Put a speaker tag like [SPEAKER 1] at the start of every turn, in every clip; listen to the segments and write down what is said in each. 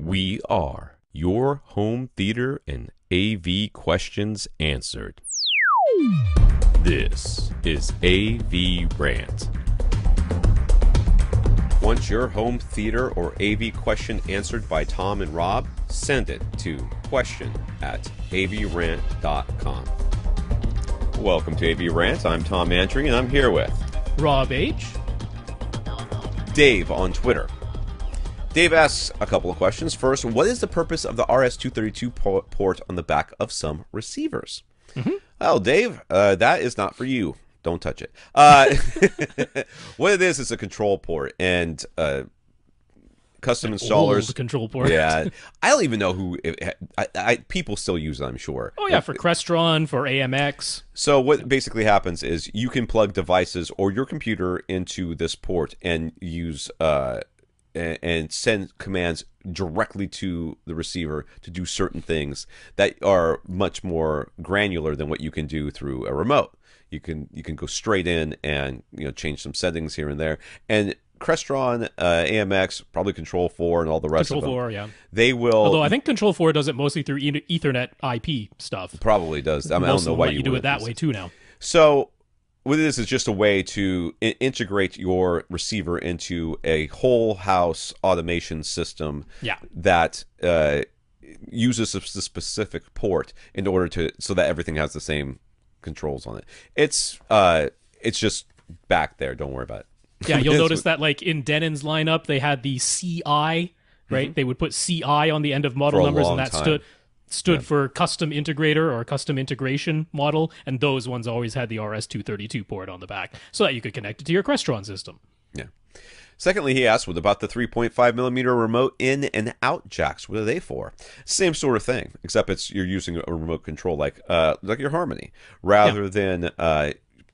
[SPEAKER 1] We are your home theater and AV questions answered. This is AVRant. Want your home theater or AV question answered by Tom and Rob? Send it to question@avrant.com. Welcome to AVRant. I'm Tom Andry, and I'm here with
[SPEAKER 2] Rob H.
[SPEAKER 1] Dave on Twitter. Dave asks a couple of questions. First, what is the purpose of the RS-232 port on the back of some receivers? Well, Dave, that is not for you. Don't touch it. What it is a control port, and custom installers.
[SPEAKER 2] Old control port.
[SPEAKER 1] Yeah, I don't even know who. People still use it, I'm sure.
[SPEAKER 2] Oh yeah, for Crestron, for AMX.
[SPEAKER 1] So what basically happens is you can plug devices or your computer into this port and use and send commands directly to the receiver to do certain things that are much more granular than what you can do through a remote. You can go straight in and change some settings here and there. And Crestron, AMX, probably Control 4, and all the rest of them.
[SPEAKER 2] Control 4, yeah.
[SPEAKER 1] They will.
[SPEAKER 2] Although I think Control 4 does it mostly through Ethernet IP stuff.
[SPEAKER 1] Probably does. I don't know why
[SPEAKER 2] you do it that way too now.
[SPEAKER 1] So what this is just a way to integrate your receiver into a whole house automation system that uses a specific port in order so that everything has the same controls on it. It's just back there. Don't worry about it.
[SPEAKER 2] Yeah, you'll notice that like in Denon's lineup, they had the CI, right? They would put CI on the end of model numbers, and that stood for custom integrator or custom integration model, and those ones always had the RS-232 port on the back so that you could connect it to your Crestron system.
[SPEAKER 1] Yeah. Secondly, he asked, what about the 3.5mm remote in and out jacks? What are they for? Same sort of thing, except you're using a remote control like your Harmony. Rather than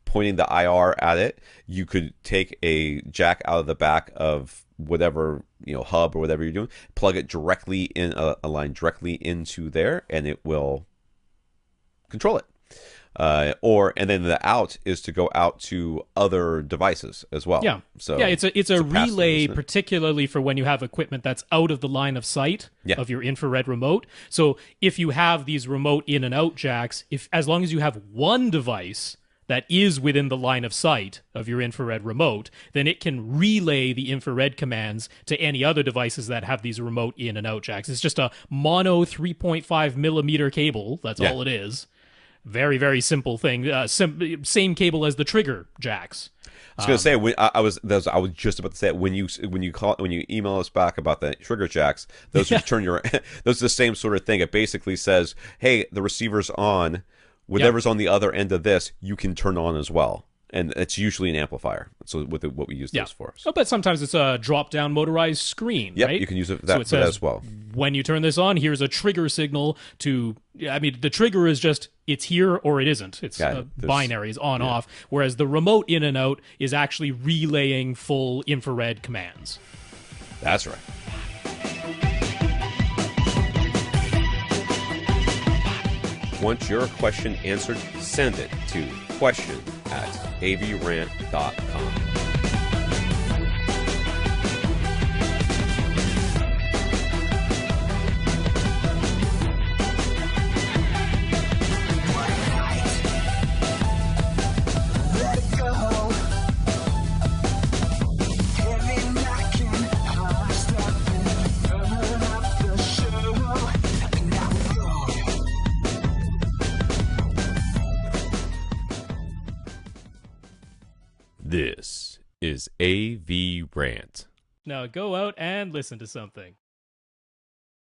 [SPEAKER 1] pointing the IR at it, you could take a jack out of the back of whatever hub or whatever you're doing, plug it directly in a line directly into there, and it will control it. And then the out is to go out to other devices as well. Yeah. So
[SPEAKER 2] yeah, it's a relay, particularly for when you have equipment that's out of the line of sight of your infrared remote. So if you have these remote in and out jacks, as long as you have one device that is within the line of sight of your infrared remote, then it can relay the infrared commands to any other devices that have these remote in and out jacks. It's just a mono 3.5mm cable. That's all it is. Very, very simple thing. Same cable as the trigger jacks.
[SPEAKER 1] I was going to say, I was just about to say it. When you email us back about the trigger jacks, those those are the same sort of thing. It basically says, hey, the receiver's on. Whatever's on the other end of this, you can turn on as well. And it's usually an amplifier. So what we use those for.
[SPEAKER 2] Oh, but sometimes it's a drop-down motorized screen, right?
[SPEAKER 1] You can use it for that as well.
[SPEAKER 2] When you turn this on, here's a trigger signal to... I mean, the trigger is just, it's here or it isn't. It's binary, it's on-off. Whereas the remote in and out is actually relaying full infrared commands.
[SPEAKER 1] That's right. Want your question answered? Send it to question@avrant.com. This is AVRant.
[SPEAKER 2] Now go out and listen to something.